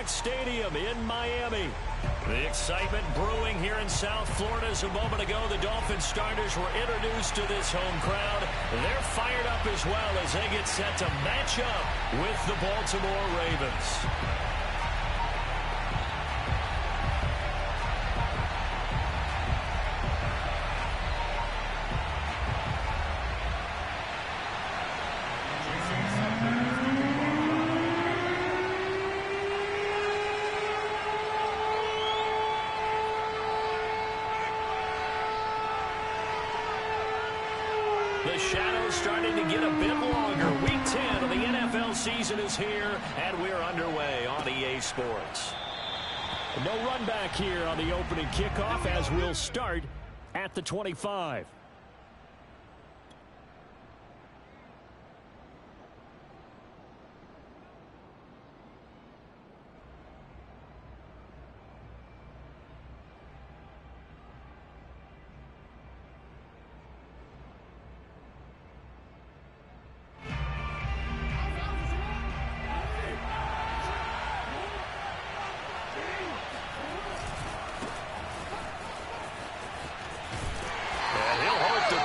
Rock Stadium in Miami. The excitement brewing here in South Florida. As a moment ago, the Dolphins starters were introduced to this home crowd. They're fired up as well as they get set to match up with the Baltimore Ravens. The shadow's starting to get a bit longer. Week 10 of the NFL season is here, and we're underway on EA Sports. No run back here on the opening kickoff as we'll start at the 25.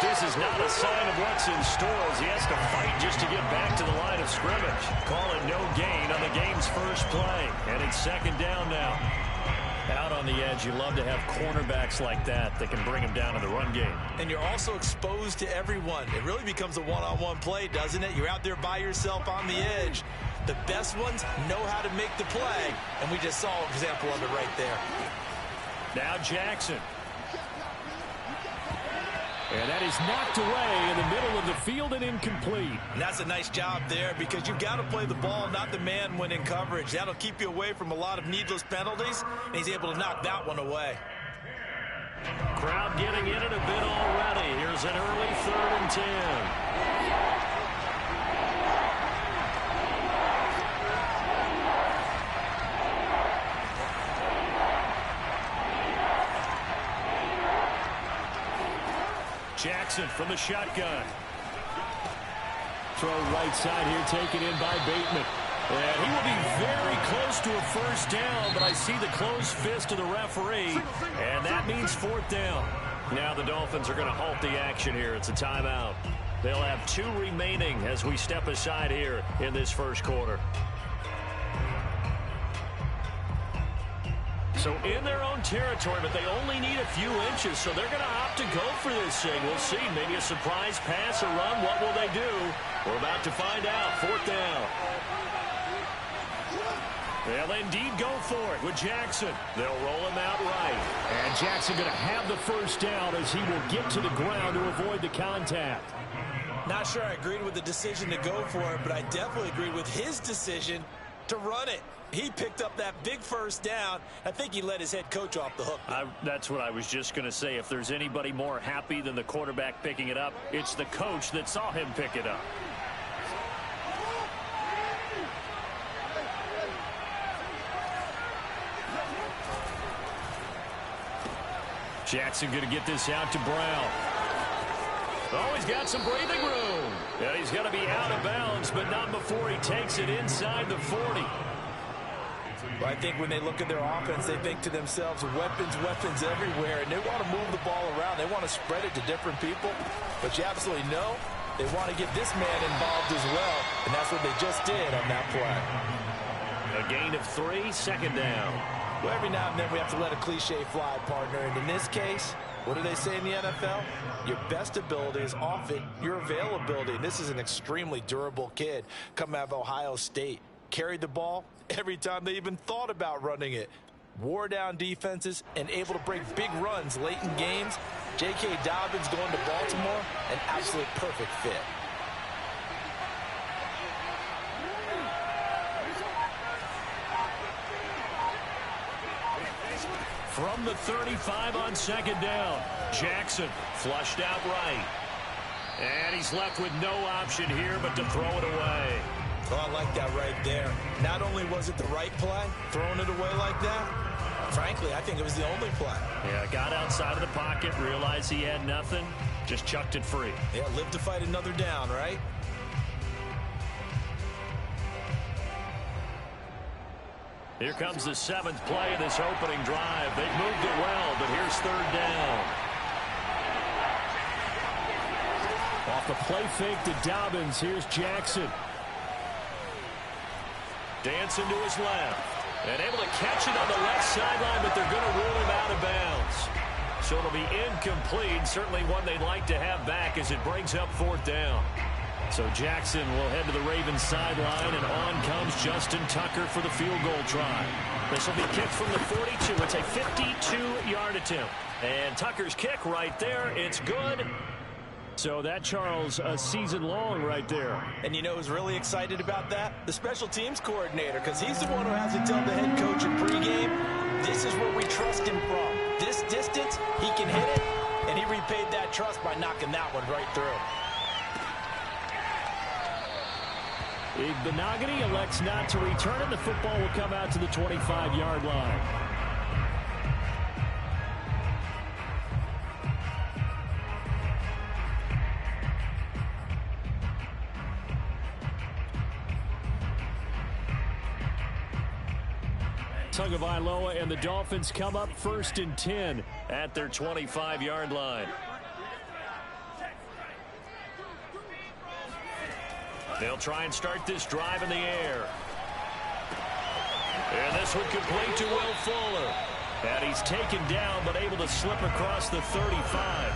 This is not a sign of what's in store as he has to fight just to get back to the line of scrimmage. Call it no gain on the game's first play. And it's second down now. Out on the edge, you love to have cornerbacks like that can bring him down in the run game. And you're also exposed to everyone. It really becomes a one-on-one play, doesn't it? You're out there by yourself on the edge. The best ones know how to make the play, and we just saw an example of it right there. Now Jackson. And that is knocked away in the middle of the field and incomplete. And that's a nice job there because you've got to play the ball, not the man when in coverage. That'll keep you away from a lot of needless penalties, and he's able to knock that one away. Crowd getting in it a bit already. Here's an early 3rd and 10. Jackson from the shotgun. Throw right side here, taken in by Bateman. And he will be very close to a first down, but I see the closed fist of the referee, and that means 4th down. Now the Dolphins are going to halt the action here. It's a timeout. They'll have 2 remaining as we step aside here in this first quarter. So in their own territory, but they only need a few inches, so they're going to opt to go for this thing. We'll see. Maybe a surprise pass or run. What will they do? We're about to find out. 4th down. They'll indeed go for it with Jackson. They'll roll him out right. And Jackson going to have the first down as he will get to the ground to avoid the contact. Not sure I agreed with the decision to go for it, but I definitely agreed with his decision to run it. He picked up that big first down. I think he let his head coach off the hook. That's what I was just going to say. If there's anybody more happy than the quarterback picking it up, it's the coach that saw him pick it up. Jackson going to get this out to Brown. Oh, he's got some breathing room. And he's going to be out of bounds, but not before he takes it inside the 40. Well, I think when they look at their offense, they think to themselves, weapons, weapons everywhere, and they want to move the ball around. They want to spread it to different people, but you absolutely know they want to get this man involved as well, and that's what they just did on that play. A gain of 3, 2nd down. Well, every now and then we have to let a cliche fly, partner, and in this case, what do they say in the NFL? Your best ability is often your availability, and this is an extremely durable kid coming out of Ohio State. Carried the ball every time they even thought about running it. Wore down defenses and able to break big runs late in games. J.K. Dobbins going to Baltimore, an absolute perfect fit. From the 35 on 2nd down, Jackson flushed out right. And he's left with no option here but to throw it away. Oh, I like that right there. Not only was it the right play, throwing it away like that, frankly, I think it was the only play. Yeah, got outside of the pocket, realized he had nothing, just chucked it free. Yeah, live to fight another down, right? Here comes the 7th play of this opening drive. They've moved it well, but here's 3rd down. Off the play fake to Dobbins. Here's Jackson. Dancing to his left. And able to catch it on the left sideline, but they're going to rule him out of bounds. So it'll be incomplete. Certainly one they'd like to have back as it brings up 4th down. So Jackson will head to the Ravens sideline, and on comes Justin Tucker for the field goal try. This will be kicked from the 42. It's a 52-yard attempt. And Tucker's kick right there. It's good. So that, Charles, a season long right there. And you know who's really excited about that? The special teams coordinator, because he's the one who has to tell the head coach in pregame, this is where we trust him from. This distance, he can hit it, and he repaid that trust by knocking that one right through. Benogany elects not to return it. The football will come out to the 25-yard line. Tagovailoa and the Dolphins come up 1st and 10 at their 25-yard line. They'll try and start this drive in the air. And this one complete to Will Fuller. And he's taken down, but able to slip across the 35.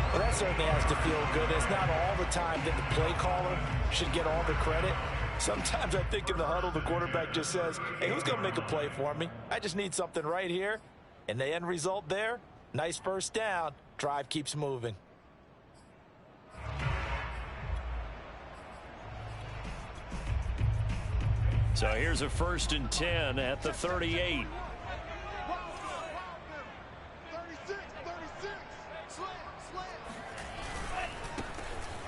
Well, that certainly has to feel good. It's not all the time that the play caller should get all the credit. Sometimes I think in the huddle, the quarterback just says, hey, who's going to make a play for me? I just need something right here. And the end result there, nice 1st down. Drive keeps moving. So here's a 1st and 10 at the 38.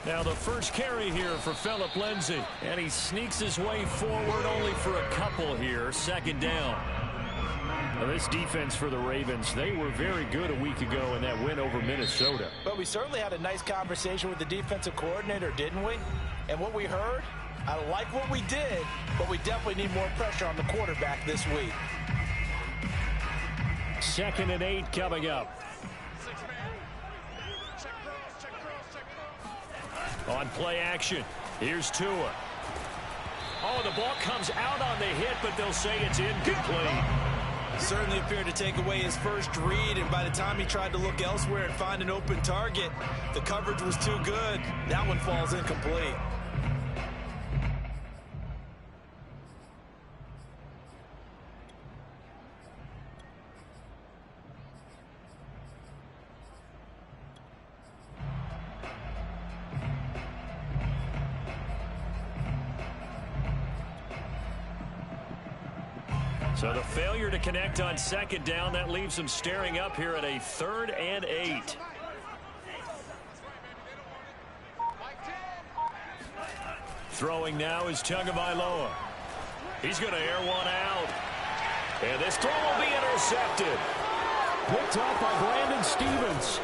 Now the first carry here for Phillip Lindsay. And he sneaks his way forward only for a couple here. 2nd down. Now this defense for the Ravens, they were very good a week ago in that win over Minnesota. But we certainly had a nice conversation with the defensive coordinator, didn't we? And what we heard, I like what we did, but we definitely need more pressure on the quarterback this week. 2nd and 8 coming up. On play action, here's Tua. Oh, the ball comes out on the hit, but they'll say it's incomplete. Certainly appeared to take away his first read, and by the time he tried to look elsewhere and find an open target, the coverage was too good. That one falls incomplete. So the failure to connect on 2nd down, that leaves them staring up here at a 3rd and 8. Throwing now is Tagovailoa. He's going to air one out. And this throw will be intercepted. Picked up by Brandon Stevens.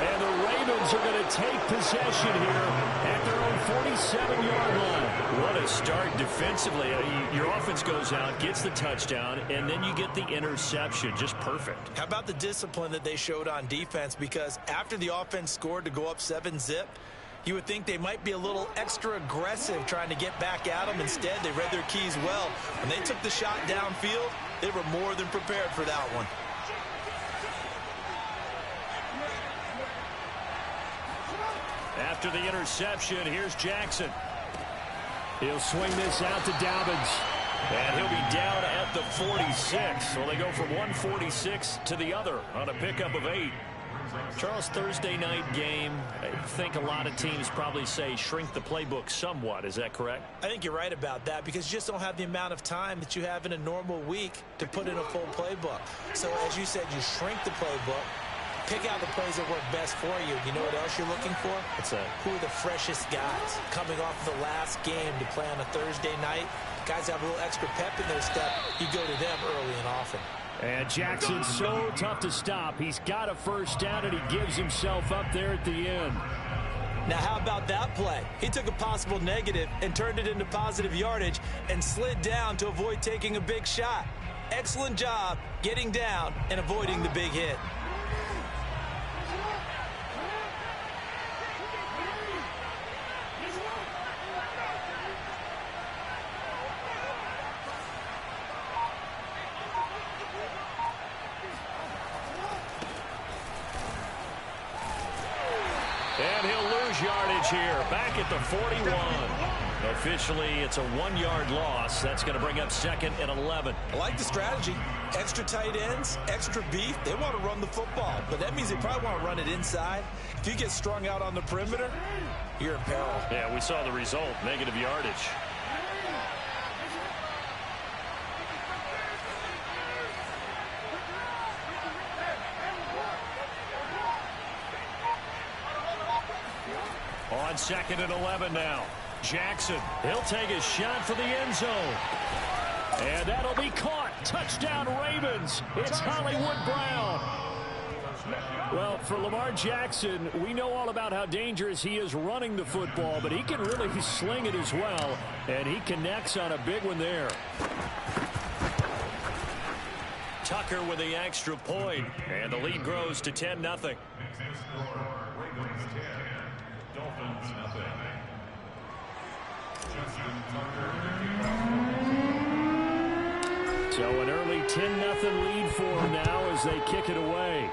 And the Ravens are going to take possession here at their own 47-yard line. What a start defensively. Your offense goes out, gets the touchdown, and then you get the interception. Just perfect. How about the discipline that they showed on defense? Because after the offense scored to go up 7-zip, you would think they might be a little extra aggressive trying to get back at them. Instead, they read their keys well. When they took the shot downfield, they were more than prepared for that one. After the interception, here's Jackson. He'll swing this out to Dobbins. And he'll be down at the 46. So they go from 146 to the other on a pickup of 8. Charles, Thursday night game, I think a lot of teams probably say shrink the playbook somewhat. Is that correct? I think you're right about that because you just don't have the amount of time that you have in a normal week to put in a full playbook. So as you said, you shrink the playbook. Pick out the plays that work best for you. You know what else you're looking for? Who are the freshest guys coming off the last game to play on a Thursday night? Guys have a little extra pep in their step. You go to them early and often. And Jackson's so tough to stop. He's got a first down, and he gives himself up there at the end. Now, how about that play? He took a possible negative and turned it into positive yardage and slid down to avoid taking a big shot. Excellent job getting down and avoiding the big hit. And he'll lose yardage here, back at the 41. Officially, it's a 1-yard loss. That's going to bring up 2nd and 11. I like the strategy. Extra tight ends, extra beef. They want to run the football, but that means they probably want to run it inside. If you get strung out on the perimeter, you're in peril. Yeah, we saw the result, negative yardage. On 2nd and 11 now. Jackson, he'll take a shot for the end zone. And that'll be caught. Touchdown Ravens. It's Hollywood Brown. Well, for Lamar Jackson, we know all about how dangerous he is running the football, but he can really sling it as well, and he connects on a big one there. Tucker with the extra point, and the lead grows to 10-0. Dolphins 0. So an early 10-0 lead for them now as they kick it away.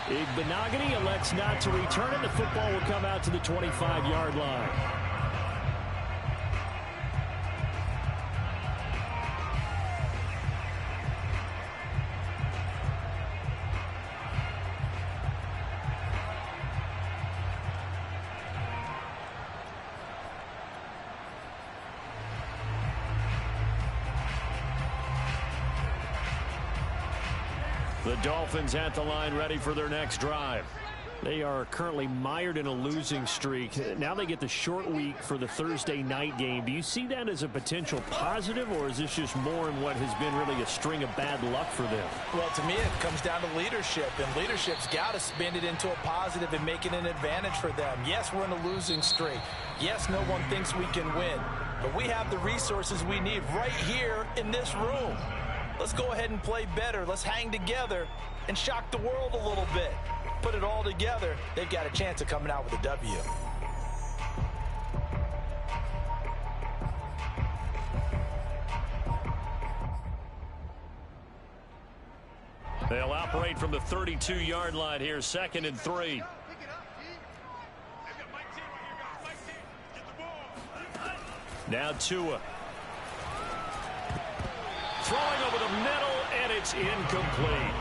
Igbenogany elects not to return it. The football will come out to the 25-yard line. The Dolphins at the line ready for their next drive. They are currently mired in a losing streak. Now they get the short week for the Thursday night game. Do you see that as a potential positive, or is this just more in what has been really a string of bad luck for them? Well, to me, it comes down to leadership, and leadership's got to spin it into a positive and make it an advantage for them. Yes, we're in a losing streak. Yes, no one thinks we can win, but we have the resources we need right here in this room. Let's go ahead and play better. Let's hang together and shock the world a little bit. Put it all together, they've got a chance of coming out with a W. They'll operate from the 32-yard line here, 2nd and 3. Now Tua. Throwing over the middle, and it's incomplete.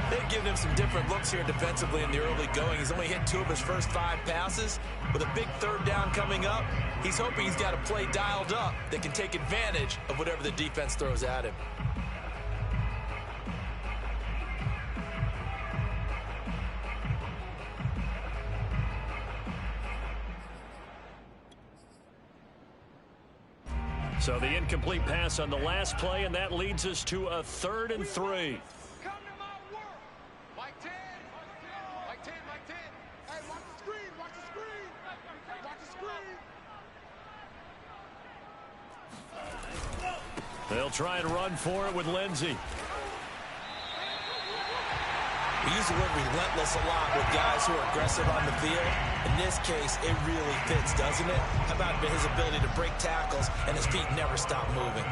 They've given him some different looks here defensively in the early going. He's only hit 2 of his first 5 passes. With a big 3rd down coming up, he's hoping he's got a play dialed up that can take advantage of whatever the defense throws at him. So the incomplete pass on the last play, and that leads us to a 3rd and 3. Come to my work. Mike 10. Mike 10, Mike 10. Hey, watch the screen, watch the screen. Watch the screen. They'll try and run for it with Lindsey. We use the word relentless a lot with guys who are aggressive on the field. In this case, it really fits, doesn't it? How about his ability to break tackles and his feet never stop moving?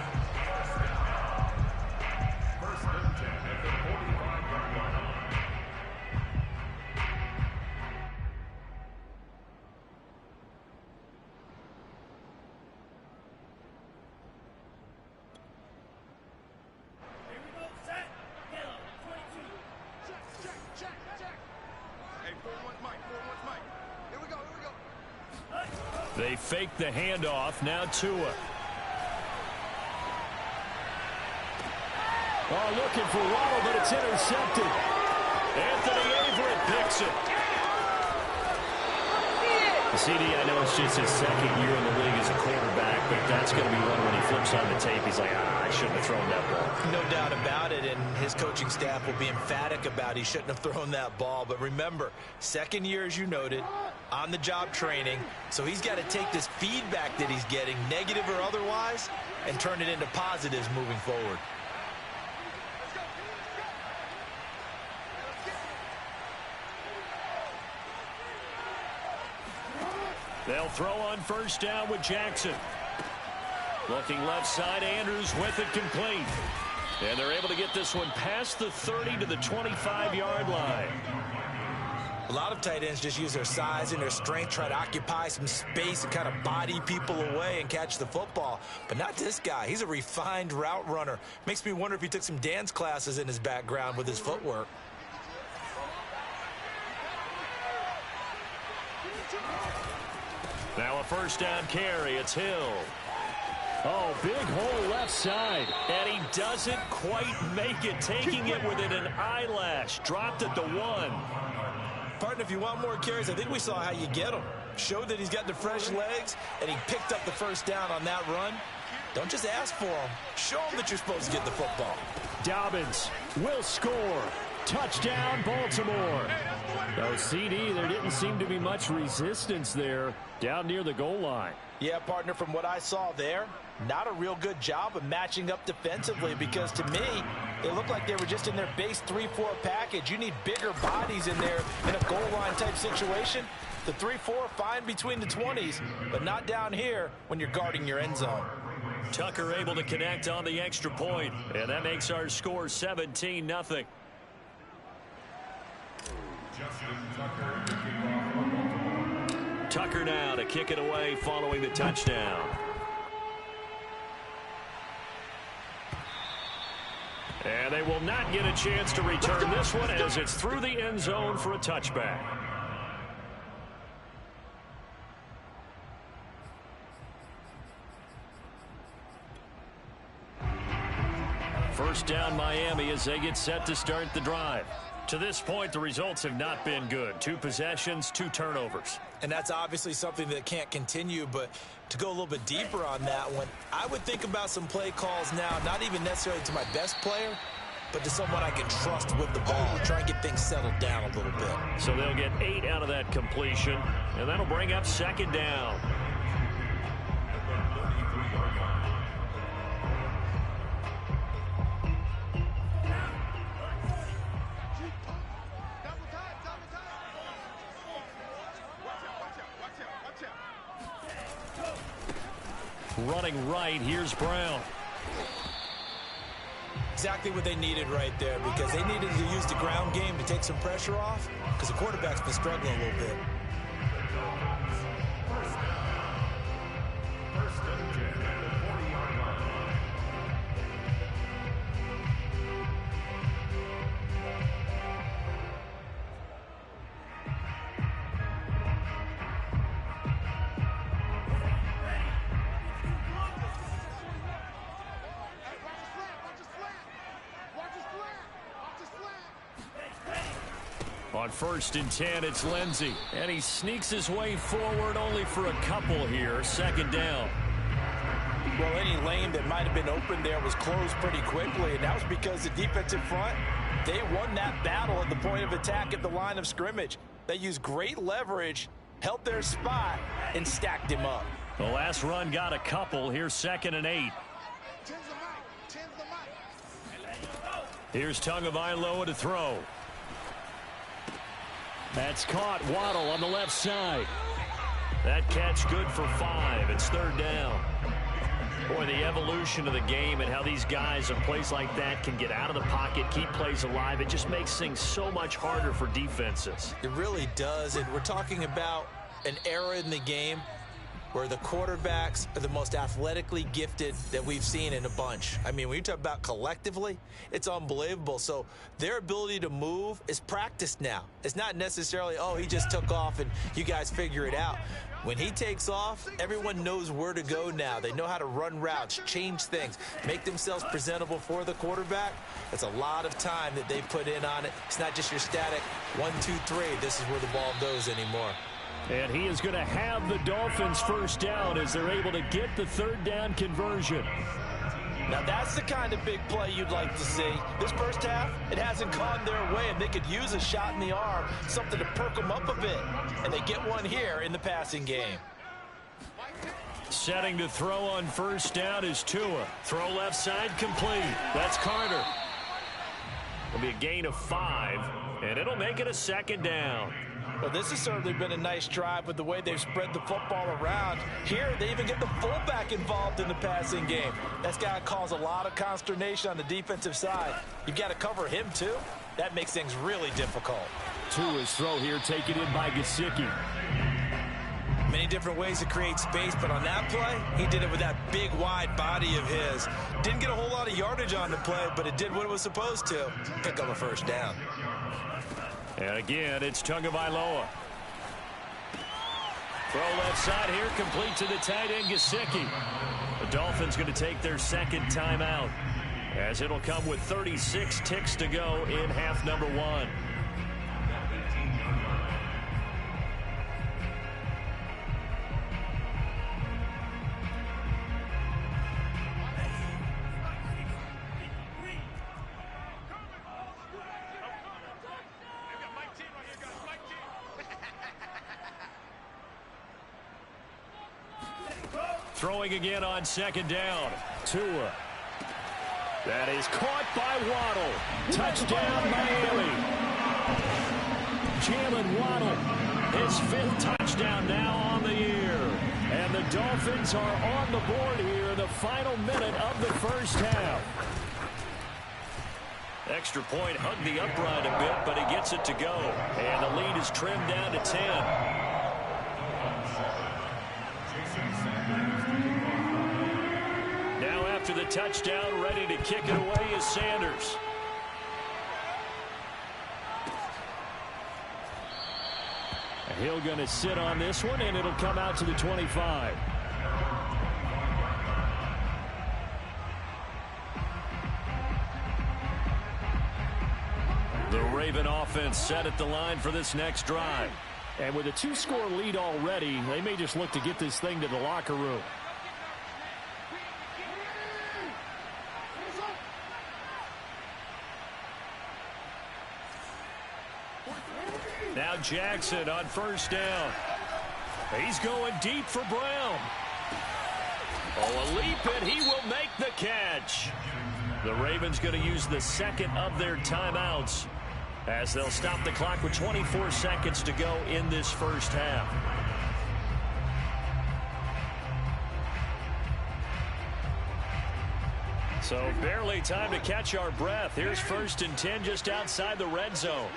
They fake the handoff. Now Tua. Oh, looking for Waddle, but it's intercepted. Anthony Averett picks it. CD, I know it's just his 2nd year in the league as a quarterback, but that's going to be one when he flips looks on the tape, he's like, I shouldn't have thrown that ball. No doubt about it, and his coaching staff will be emphatic about he shouldn't have thrown that ball. But remember, second year, as you noted, on-the-job training, so he's got to take this feedback that he's getting, negative or otherwise, and turn it into positives moving forward. They'll throw on first down with Jackson. Looking left side, Andrews with it complete. And they're able to get this one past the 30 to the 25-yard line. A lot of tight ends just use their size and their strength, try to occupy some space and kind of body people away and catch the football. But not this guy. He's a refined route runner. Makes me wonder if he took some dance classes in his background with his footwork. Now a first down carry. It's Hill. Oh, big hole left side. And he doesn't quite make it, taking it within an eyelash. Dropped at the 1. Partner, if you want more carries, I think we saw how you get them. Showed that he's got the fresh legs, and he picked up the first down on that run. Don't just ask for him. Show him that you're supposed to get the football. Dobbins will score. Touchdown, Baltimore. Oh, CD, there didn't seem to be much resistance there down near the goal line. Yeah, partner, from what I saw there, not a real good job of matching up defensively, because to me, it looked like they were just in their base 3-4 package. You need bigger bodies in there in a goal line type situation. The 3-4 fine between the 20s, but not down here when you're guarding your end zone. Tucker able to connect on the extra point, and that makes our score 17-0. Tucker now to kick it away following the touchdown. And they will not get a chance to return this one as it's through the end zone for a touchback. First down Miami as they get set to start the drive. To this point, the results have not been good. 2 possessions, 2 turnovers. And that's obviously something that can't continue, but to go a little bit deeper on that one, I would think about some play calls now, not even necessarily to my best player, but to someone I can trust with the ball, try and get things settled down a little bit. So they'll get 8 out of that completion, and that'll bring up second down. Running right, here's Brown. Exactly what they needed right there, because they needed to use the ground game to take some pressure off, because the quarterback's been struggling a little bit. On 1st and 10, it's Lindsey. And he sneaks his way forward only for a couple here. Second down. Well, any lane that might have been open there was closed pretty quickly, and that was because the defensive front, they won that battle at the point of attack at the line of scrimmage. They used great leverage, held their spot, and stacked him up. The last run got a couple. Here's 2nd and 8. Here's Tagovailoa to throw. That's caught. Waddle on the left side. That catch good for 5. It's 3rd down. Boy, the evolution of the game and how these guys in plays like that can get out of the pocket, keep plays alive, it just makes things so much harder for defenses. It really does, and we're talking about an era in the game where the quarterbacks are the most athletically gifted that we've seen in a bunch. I mean, when you talk about collectively, it's unbelievable. So their ability to move is practiced now. It's not necessarily, oh, he just took off and you guys figure it out. When he takes off, everyone knows where to go now. They know how to run routes, change things, make themselves presentable for the quarterback. That's a lot of time that they put in on it. It's not just your static 1, 2, 3. This is where the ball goes anymore. And he is going to have the Dolphins first down as they're able to get the third down conversion. Now that's the kind of big play you'd like to see. This first half, it hasn't gone their way, and they could use a shot in the arm, something to perk them up a bit. And they get one here in the passing game. Setting to throw on first down is Tua. Throw left side complete. That's Carter. It'll be a gain of 5, and it'll make it a second down. Well, this has certainly been a nice drive with the way they've spread the football around. Here, they even get the fullback involved in the passing game. That's got to cause a lot of consternation on the defensive side. You've got to cover him, too. That makes things really difficult. Tua's throw here taken in by Gesicki. Many different ways to create space, but on that play, he did it with that big, wide body of his. Didn't get a whole lot of yardage on the play, but it did what it was supposed to. Pick up a first down. And again, it's Tagovailoa. Throw left side here, complete to the tight end, Gesicki. The Dolphins going to take their second timeout, as it'll come with 36 ticks to go in half number 1. Throwing again on second down. Tua. That is caught by Waddle. Touchdown, Miami. Jalen Waddle, his 5th touchdown now on the year. And the Dolphins are on the board here in the final minute of the first half. Extra point hugged the upright a bit, but he gets it to go. And the lead is trimmed down to 10. After the touchdown, ready to kick it away is Sanders. He'll going to sit on this one, and it'll come out to the 25. The Raven offense set at the line for this next drive. And with a 2-score lead already, they may just look to get this thing to the locker room. Now Jackson on first down. He's going deep for Brown. Oh, a leap, and he will make the catch. The Ravens going to use the second of their timeouts as they'll stop the clock with 24 seconds to go in this first half. So barely time to catch our breath. Here's 1st and 10 just outside the red zone.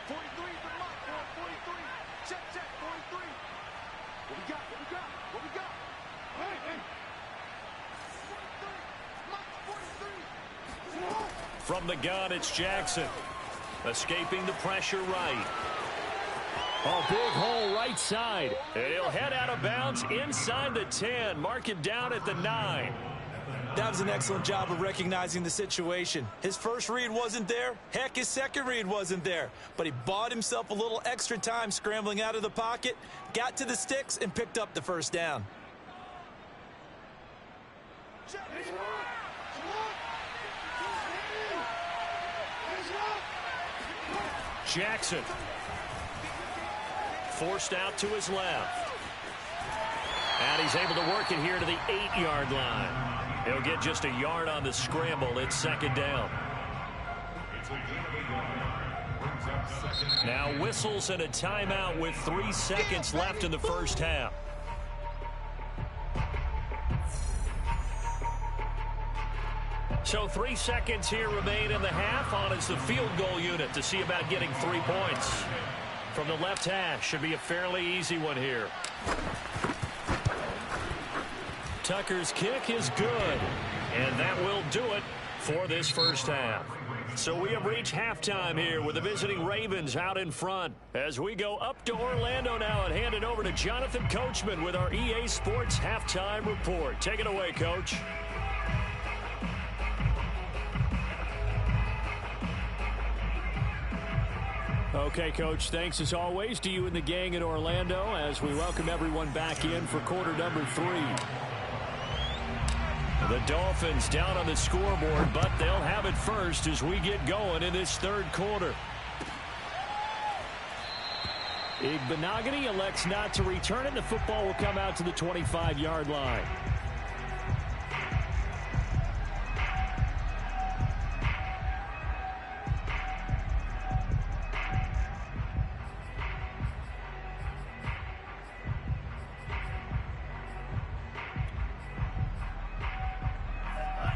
43 for Mike, 43. Check, 43. What we got? What we got? Hey. 43. Mike, 43. From the gun, it's Jackson. Escaping the pressure right. A big hole right side. And he'll head out of bounds inside the 10. Mark it down at the 9. That was an excellent job of recognizing the situation. His first read wasn't there. Heck, his second read wasn't there. But he bought himself a little extra time scrambling out of the pocket, got to the sticks, and picked up the first down. Jackson. Forced out to his left. And he's able to work it here to the 8-yard line. He'll get just a yard on the scramble. It's second down. Now whistles and a timeout with 3 seconds left in the first half. So 3 seconds here remain in the half. On is the field goal unit to see about getting 3 points. From the left hash, should be a fairly easy one here. Tucker's kick is good, and that will do it for this first half. So we have reached halftime here with the visiting Ravens out in front. As we go up to Orlando now and hand it over to Jonathan Coachman with our EA Sports Halftime Report. Take it away, Coach. Okay, Coach, thanks as always to you and the gang in Orlando as we welcome everyone back in for quarter number 3. The Dolphins down on the scoreboard, but they'll have it first as we get going in this third quarter. Igbenogany elects not to return it. The football will come out to the 25-yard line.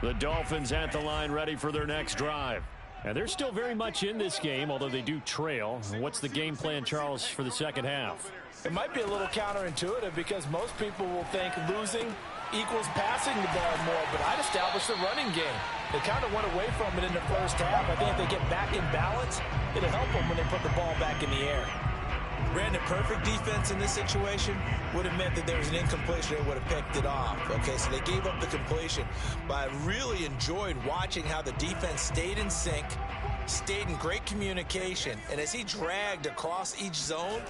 The Dolphins at the line ready for their next drive. And they're still very much in this game, although they do trail. What's the game plan, Charles, for the second half? It might be a little counterintuitive because most people will think losing equals passing the ball more, but I'd establish the running game. They kind of went away from it in the first half. I think if they get back in balance, it'll help them when they put the ball back in the air. Brandon, perfect defense in this situation would have meant that there was an incompletion. They would have picked it off. Okay, so they gave up the completion. But I really enjoyed watching how the defense stayed in sync, stayed in great communication. And as he dragged across each zone,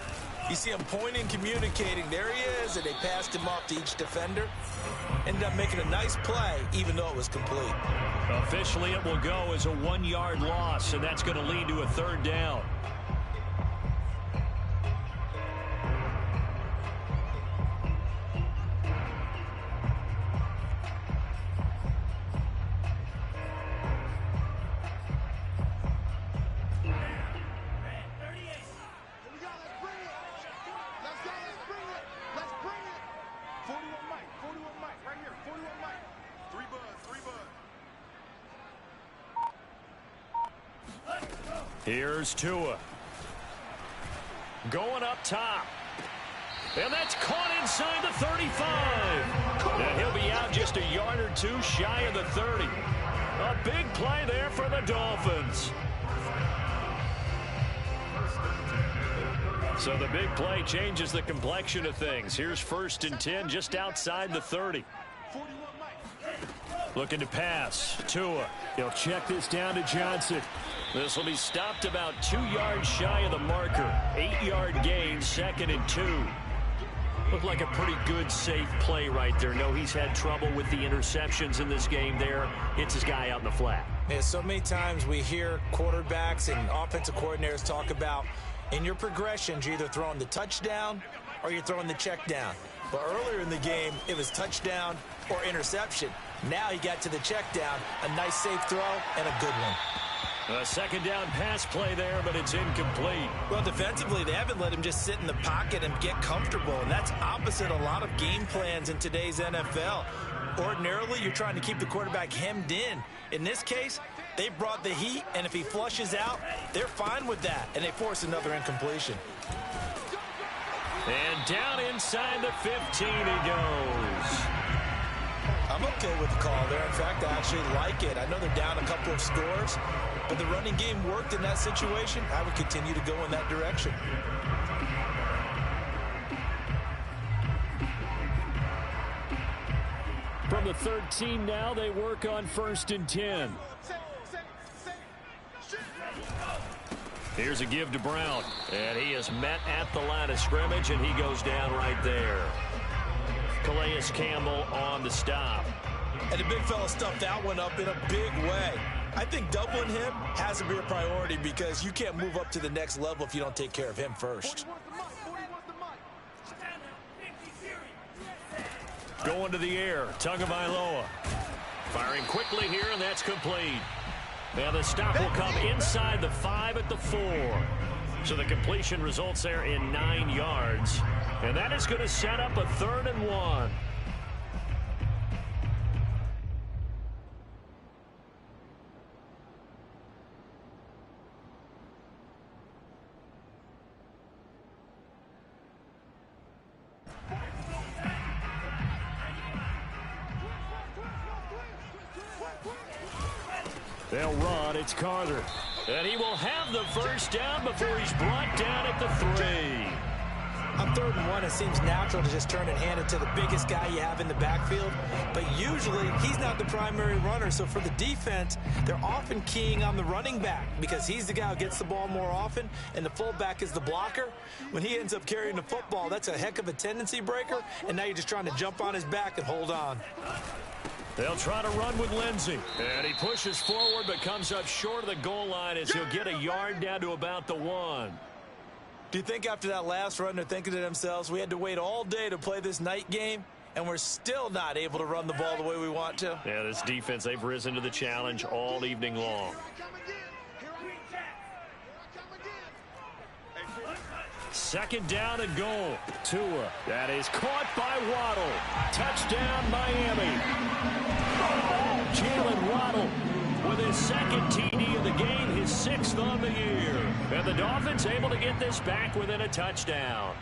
you see him pointing, communicating. There he is, and they passed him off to each defender. Ended up making a nice play, even though it was complete. Officially, it will go as a 1-yard loss, and that's going to lead to a third down. Here's Tua. Going up top. And that's caught inside the 35. And he'll be out just a yard or two shy of the 30. A big play there for the Dolphins. So the big play changes the complexion of things. Here's 1st and 10 just outside the 30. Looking to pass. Tua. He'll check this down to Johnson. This will be stopped about 2 yards shy of the marker. 8-yard gain, 2nd and 2. Looked like a pretty good, safe play right there. No, he's had trouble with the interceptions in this game there. Hits his guy out in the flat. Yeah, so many times we hear quarterbacks and offensive coordinators talk about in your progressions, you're either throwing the touchdown or you're throwing the check down. But earlier in the game, it was touchdown or interception. Now he got to the check down, a nice safe throw, and a good one. A 2nd down pass play there, but it's incomplete. Well, defensively, they haven't let him just sit in the pocket and get comfortable, and that's opposite a lot of game plans in today's NFL. Ordinarily, you're trying to keep the quarterback hemmed in. In this case, they brought the heat, and if he flushes out, they're fine with that, and they force another incompletion. And down inside the 15 he goes. I'm okay with the call there. In fact, I actually like it. I know they're down a couple of scores, but the running game worked in that situation. I would continue to go in that direction. From the 13 now, they work on 1st and 10. Here's a give to Brown, and he is met at the line of scrimmage, and he goes down right there. Calais Campbell on the stop. And the big fella stuffed that one up in a big way. I think doubling him has to be a priority because you can't move up to the next level if you don't take care of him first. Going to the air, Tagovailoa. Firing quickly here, and that's complete. Now the stop will come inside the 5 at the 4. So the completion results there in 9 yards. And that is going to set up a 3rd and 1. They'll run. It's Carter. And he will have the 1st down before he's brought down at the 3. On 3rd and 1, it seems natural to just turn and hand it to the biggest guy you have in the backfield. But usually, he's not the primary runner. So for the defense, they're often keying on the running back because he's the guy who gets the ball more often, and the fullback is the blocker. When he ends up carrying the football, that's a heck of a tendency breaker, and now you're just trying to jump on his back and hold on. They'll try to run with Lindsey. And he pushes forward but comes up short of the goal line as he'll get a yard down to about the 1. Do you think after that last run they're thinking to themselves, we had to wait all day to play this night game, and we're still not able to run the ball the way we want to? Yeah, this defense, they've risen to the challenge all evening long. Second down and goal. Tua. That is caught by Waddle. Touchdown, Miami. Jalen Waddle with his second TD of the game, his 6th on the year. And the Dolphins able to get this back within a touchdown.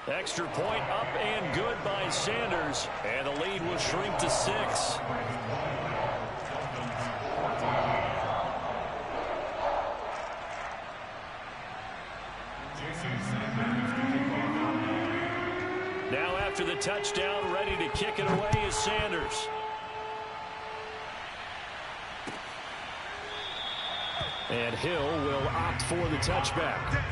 Extra point up and good by Sanders. And the lead will shrink to 6. Now after the touchdown, ready to kick it away is Sanders. And Hill will opt for the touchback.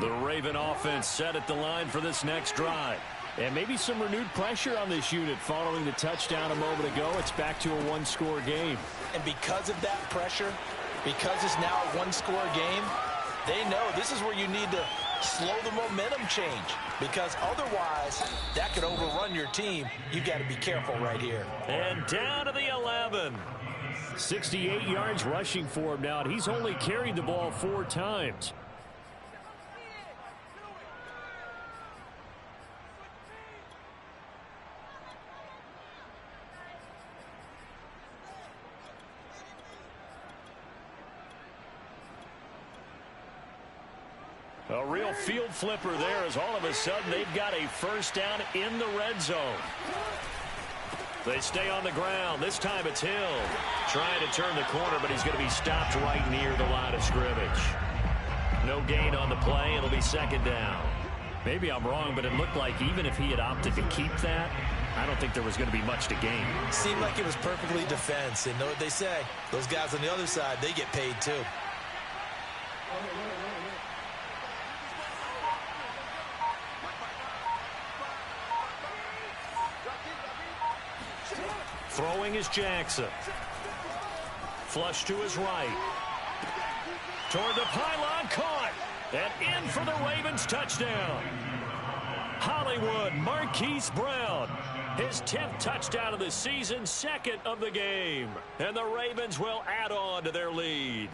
The Raven offense set at the line for this next drive. And maybe some renewed pressure on this unit following the touchdown a moment ago. It's back to a one-score game. And because of that pressure, because it's now a one-score game, they know this is where you need to slow the momentum change. Because otherwise, that could overrun your team. You've got to be careful right here. And down to the 11. 68 yards rushing for him now, and he's only carried the ball 4 times. A real field flipper there as all of a sudden they've got a first down in the red zone. They stay on the ground. This time it's Hill trying to turn the corner, but he's going to be stopped right near the line of scrimmage. No gain on the play. It'll be second down. Maybe I'm wrong, but it looked like even if he had opted to keep that, I don't think there was going to be much to gain. Seemed like it was perfectly defense. And know what they say? Those guys on the other side, they get paid too. Throwing is Jackson. Flush to his right. Toward the pylon, caught. And in for the Ravens touchdown. Hollywood Marquise Brown. His 10th touchdown of the season, 2nd of the game. And the Ravens will add on to their lead.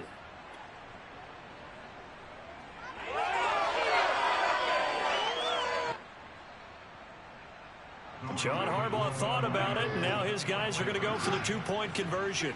John Harbaugh thought about it, and now his guys are going to go for the 2-point conversion.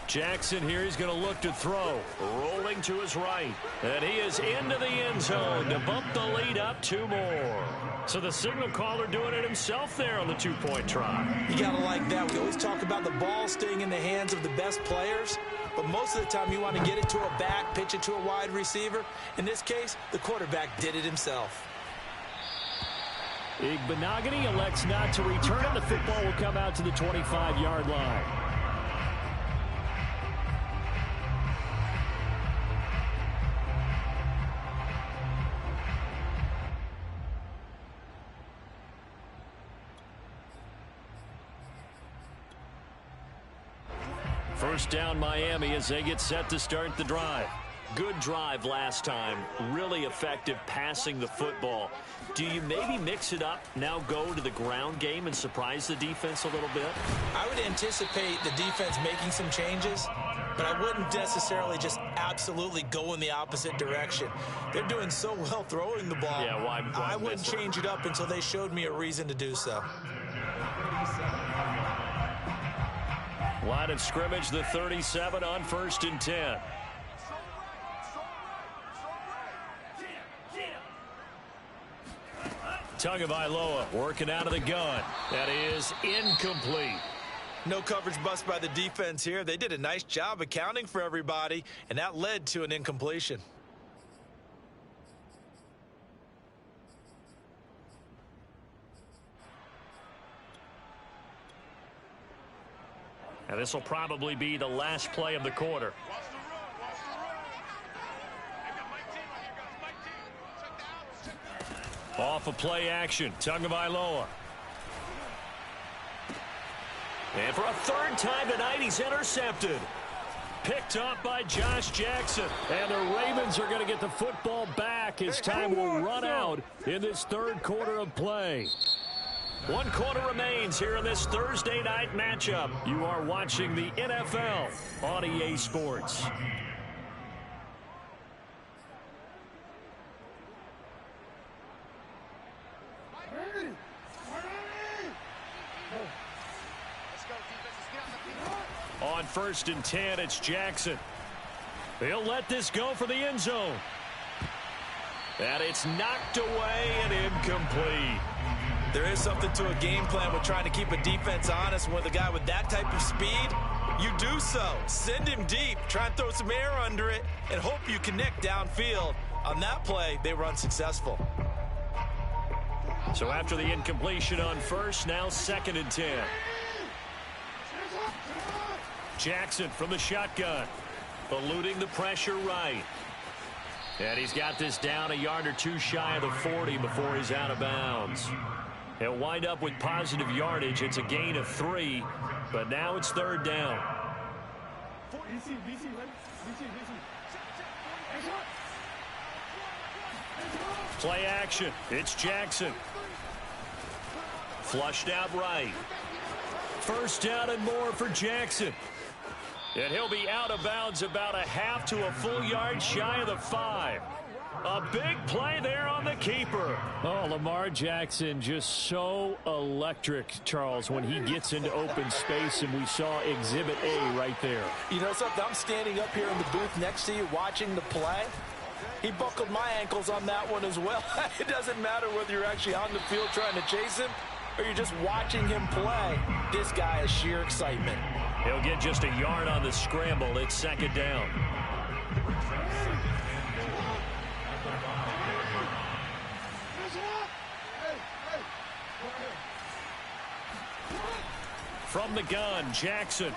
Jackson here, he's going to look to throw. Rolling to his right. And he is into the end zone to bump the lead up 2 more. So the signal caller doing it himself there on the 2-point try. You got to like that. We always talk about the ball staying in the hands of the best players. But most of the time you want to get it to a back, pitch it to a wide receiver. In this case, the quarterback did it himself. Igbenogany elects not to return it. The football will come out to the 25-yard line. First down Miami as they get set to start the drive. Good drive last time. Really effective passing the football. Do you maybe mix it up, now go to the ground game and surprise the defense a little bit? I would anticipate the defense making some changes. but I wouldn't necessarily just absolutely go in the opposite direction. They're doing so well throwing the ball. Yeah, why I wouldn't change it up until they showed me a reason to do so. Line of scrimmage, the 37 on 1st and 10. Tagovailoa working out of the gun. That is incomplete. No coverage bust by the defense here. They did a nice job accounting for everybody, and that led to an incompletion. And this will probably be the last play of the quarter. Off of play action, Tagovailoa. And for a third time tonight, he's intercepted. Picked up by Josh Jackson. And the Ravens are going to get the football back as time will run out in this third quarter of play. 1 quarter remains here in this Thursday night matchup. You are watching the NFL on EA Sports. On 1st and 10, it's Jackson. He'll let this go for the end zone. And it's knocked away and incomplete. There is something to a game plan with trying to keep a defense honest. With a guy with that type of speed, you do so. Send him deep, try and throw some air under it, and hope you connect downfield. On that play, they were unsuccessful. So after the incompletion on 1st, now 2nd and 10. Jackson from the shotgun, eluding the pressure right. And he's got this down a yard or two shy of the 40 before he's out of bounds. He'll wind up with positive yardage. It's a gain of 3, but now it's 3rd down. Play action. It's Jackson. Flushed out right. 1st down and more for Jackson. And he'll be out of bounds about a half to a full yard shy of the 5. A big play there on the keeper. Oh, Lamar Jackson just so electric, Charles, when he gets into open space, and we saw Exhibit A right there. You know something? I'm standing up here in the booth next to you watching the play. He buckled my ankles on that one as well. It doesn't matter whether you're actually on the field trying to chase him or you're just watching him play. This guy is sheer excitement. He'll get just a yard on the scramble. It's 2nd down. From the gun, Jackson.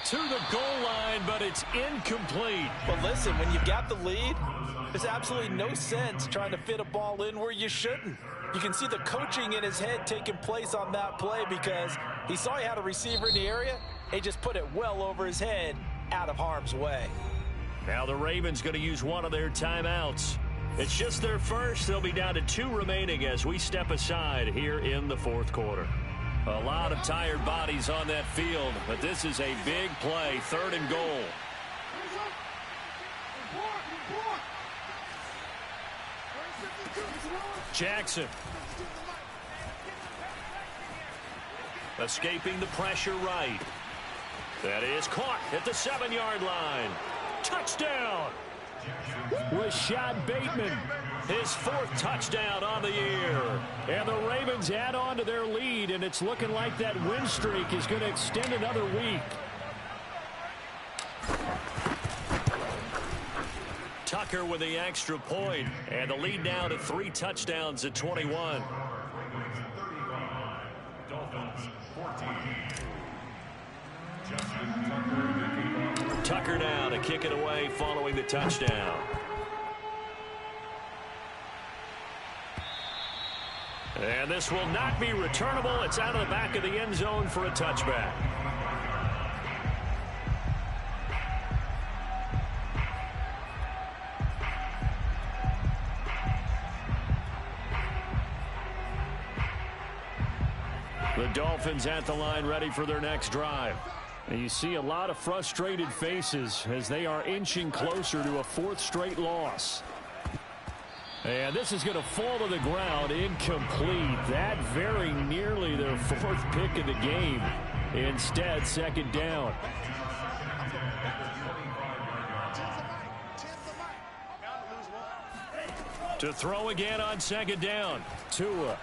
To the goal line, but it's incomplete. But listen, when you've got the lead, there's absolutely no sense trying to fit a ball in where you shouldn't. You can see the coaching in his head taking place on that play because he saw he had a receiver in the area. He just put it well over his head, out of harm's way. Now the Ravens going to use one of their timeouts. It's just their first. They'll be down to 2 remaining as we step aside here in the 4th quarter. A lot of tired bodies on that field, but this is a big play, 3rd and goal. Jackson. Escaping the pressure right. That is caught at the 7-yard line. Touchdown. Rashad Bateman, his 4th touchdown on the year. And the Ravens add on to their lead, and it's looking like that win streak is going to extend another week. Tucker with the extra point, and the lead now to 3 touchdowns at 21. Dolphins 14. Tucker now to kick it away following the touchdown. And this will not be returnable. It's out of the back of the end zone for a touchback. The Dolphins at the line ready for their next drive. And you see a lot of frustrated faces as they are inching closer to a fourth straight loss. And this is going to fall to the ground, incomplete. That very nearly their fourth pick of the game. Instead, second down. To throw again on second down. Tua.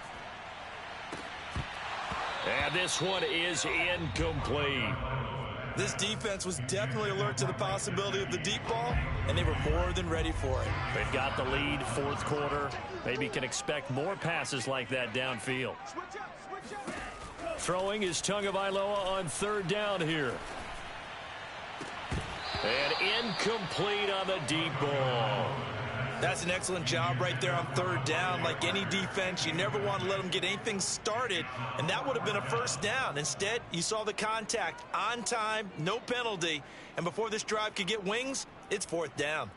And this one is incomplete. This defense was definitely alert to the possibility of the deep ball, and they were more than ready for it. They've got the lead, fourth quarter. Maybe can expect more passes like that downfield. Throwing is Tagovailoa on third down here. And incomplete on the deep ball. That's an excellent job right there on third down. Like any defense, you never want to let them get anything started, and that would have been a first down. Instead, you saw the contact on time, no penalty, and before this drive could get wings, it's fourth down.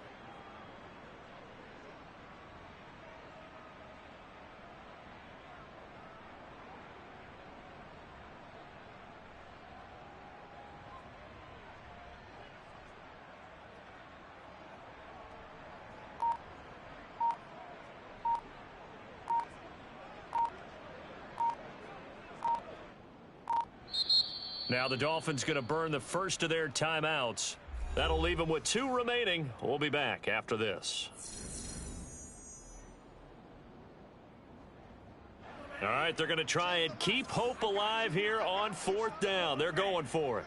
Now the Dolphins going to burn the first of their timeouts. That'll leave them with 2 remaining. We'll be back after this. All right, they're going to try and keep hope alive here on fourth down. They're going for it.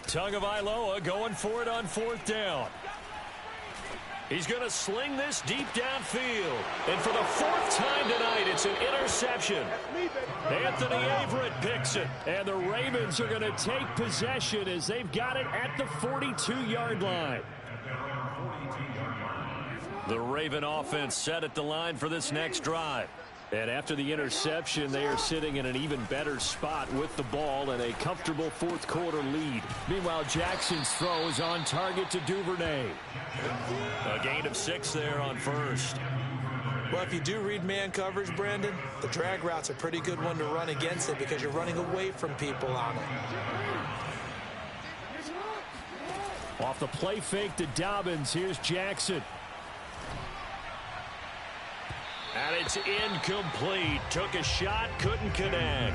Tagovailoa going for it on fourth down. He's going to sling this deep downfield. And for the 4th time tonight, it's an interception. Anthony Averett picks it. And the Ravens are going to take possession as they've got it at the 42-yard line. The Raven offense set at the line for this next drive. And after the interception, they are sitting in an even better spot with the ball and a comfortable fourth quarter lead. Meanwhile, Jackson's throw is on target to Duvernay. A gain of 6 there on first. Well, if you do read man coverage, Brandon, the drag route's a pretty good one to run against it because you're running away from people on it. Off the play fake to Dobbins, here's Jackson. And it's incomplete. Took a shot, couldn't connect.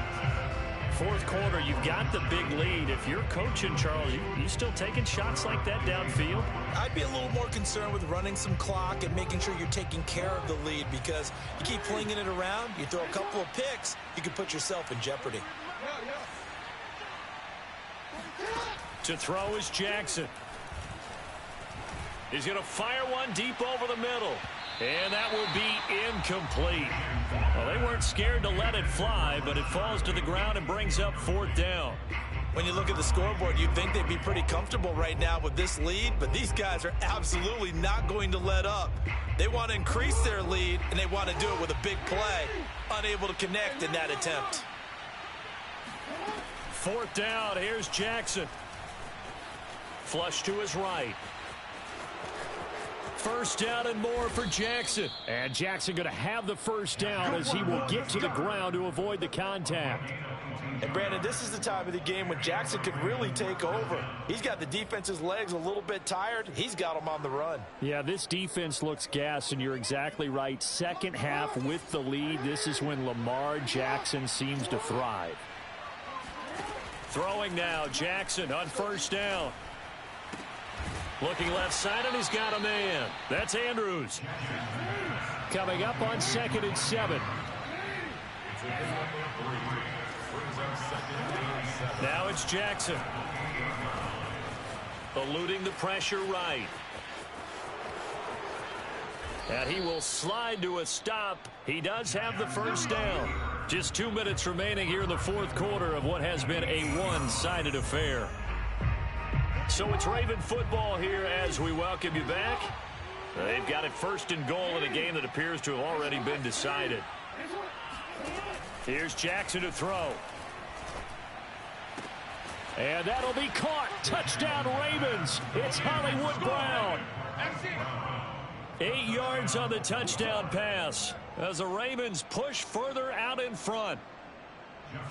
Fourth quarter, you've got the big lead. If you're coaching, Charles, you still taking shots like that downfield? I'd be a little more concerned with running some clock and making sure you're taking care of the lead because you keep flinging it around, you throw a couple of picks, you can put yourself in jeopardy. To throw is Jackson. He's going to fire one deep over the middle. And that will be incomplete. Well, they weren't scared to let it fly, but it falls to the ground and brings up fourth down. When you look at the scoreboard, you'd think they'd be pretty comfortable right now with this lead, but these guys are absolutely not going to let up. They want to increase their lead, and they want to do it with a big play. Unable to connect in that attempt. Fourth down, here's Jackson. Flush to his right. First down and more for Jackson. And Jackson going to have the first down as he will get to the ground to avoid the contact. And, Brandon, this is the time of the game when Jackson could really take over. He's got the defense's legs a little bit tired. He's got them on the run. Yeah, this defense looks gassed, and you're exactly right. Second half with the lead, this is when Lamar Jackson seems to thrive. Throwing now, Jackson on first down. Looking left side, and he's got a man. That's Andrews. Coming up on 2nd and 7. Now it's Jackson. Eluding the pressure right. And he will slide to a stop. He does have the first down. Just 2 minutes remaining here in the fourth quarter of what has been a one-sided affair. So it's Raven football here as we welcome you back. They've got it first and goal in a game that appears to have already been decided. Here's Jackson to throw. And that'll be caught. Touchdown, Ravens. It's Hollywood Brown. 8 yards on the touchdown pass as the Ravens push further out in front.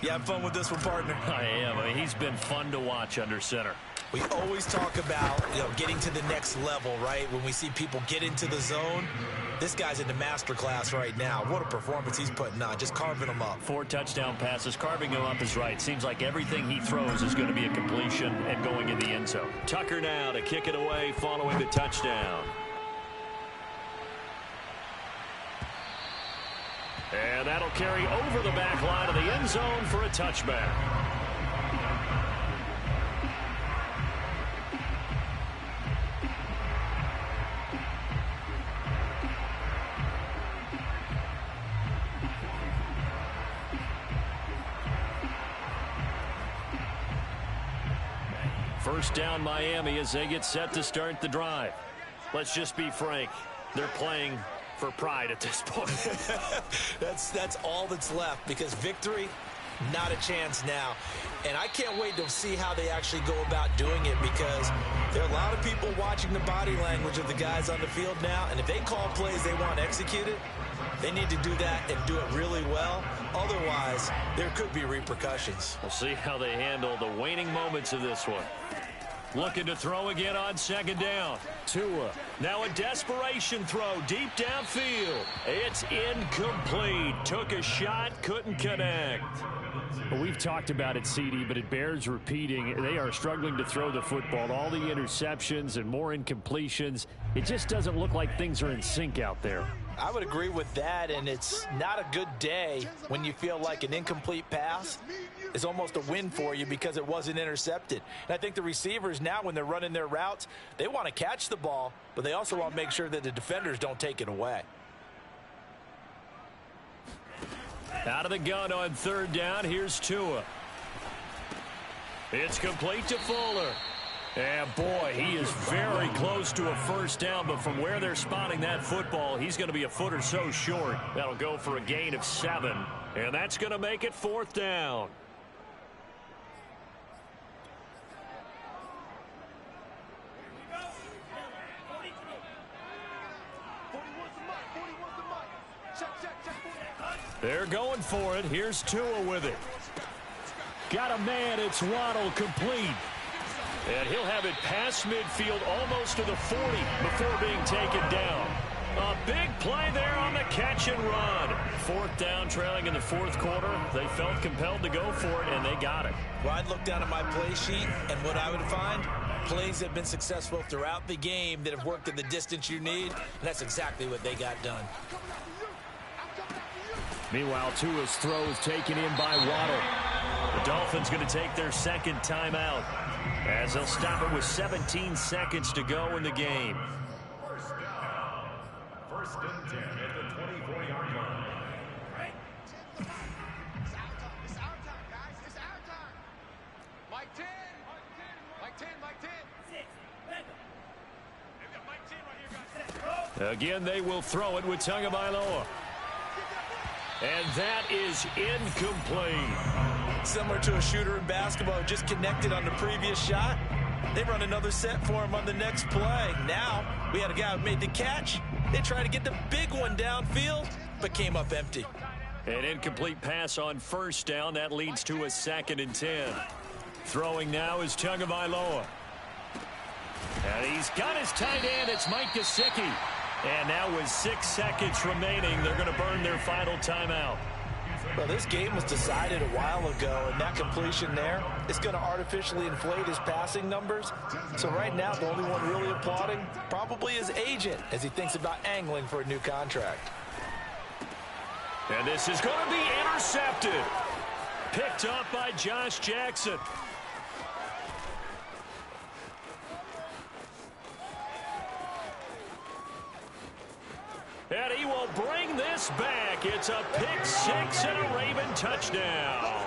You have fun with this one, partner? I am. I mean, he's been fun to watch under center. We always talk about, getting to the next level, right? When we see people get into the zone, this guy's in the master class right now. What a performance he's putting on, just carving them up. 4 touchdown passes. Carving him up is right. Seems like everything he throws is going to be a completion and going in the end zone. Tucker now to kick it away following the touchdown. And that'll carry over the back line of the end zone for a touchback. First down Miami as they get set to start the drive. Let's just be frank. They're playing for pride at this point. That's all that's left, because victory, not a chance now. And I can't wait to see how they actually go about doing it, because there are a lot of people watching the body language of the guys on the field now, and if they call plays they want executed, they need to do that and do it really well. Otherwise, there could be repercussions. We'll see how they handle the waning moments of this one. Looking to throw again on second down. Tua. Now a desperation throw deep downfield. It's incomplete. Took a shot, couldn't connect. Well, we've talked about it, CD, but it bears repeating. They are struggling to throw the football. All the interceptions and more incompletions. It just doesn't look like things are in sync out there. I would agree with that, and it's not a good day when you feel like an incomplete pass is almost a win for you because it wasn't intercepted. And I think the receivers now, when they're running their routes, they want to catch the ball, but they also want to make sure that the defenders don't take it away. Out of the gun on third down, here's Tua. It's complete to Fuller. And boy, he is very close to a first down, but from where they're spotting that football, he's going to be a foot or so short. That'll go for a gain of 7, and that's going to make it fourth down. They're going for it. Here's Tua with it. Got a man. It's Waddle, complete. And he'll have it past midfield almost to the 40 before being taken down. A big play there on the catch and run. Fourth down, trailing in the fourth quarter. They felt compelled to go for it, and they got it. Well, I'd look down at my play sheet, and what I would find, plays that have been successful throughout the game that have worked in the distance you need, and that's exactly what they got done. Meanwhile, Tua's throw is taken in by Waddle. The Dolphins going to take their second timeout, as they'll stop it with 17 seconds to go in the game. First and 10 at the 24-yard line. It's our time, guys. It's our time. Mike 10. Mike 10. Mike 10. They've got Mike 10 right here, guys. Again, they will throw it with Tagovailoa. And that is incomplete. Similar to a shooter in basketball who just connected on the previous shot. They run another set for him on the next play. Now, we had a guy who made the catch. They tried to get the big one downfield, but came up empty. An incomplete pass on first down. That leads to a 2nd and 10. Throwing now is Tagovailoa. And he's got his tight end. It's Mike Gesicki. And now with 6 seconds remaining, they're going to burn their final timeout. Well, this game was decided a while ago, and that completion there is going to artificially inflate his passing numbers. So right now, the only one really applauding probably his agent as he thinks about angling for a new contract. And this is going to be intercepted. Picked up by Josh Jackson. And he will bring this back. It's a pick 6 and a Raven touchdown.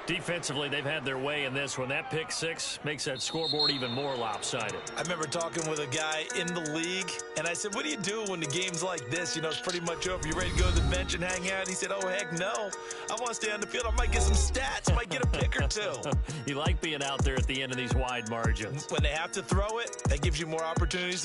Defensively, they've had their way in this one. That pick six makes that scoreboard even more lopsided. I remember talking with a guy in the league, and I said, what do you do when the game's like this? You know, it's pretty much over. You ready to go to the bench and hang out? He said, oh, heck no. I want to stay on the field. I might get some stats. I might get a pick or two. You like being out there at the end of these wide margins. When they have to throw it, that gives you more opportunities to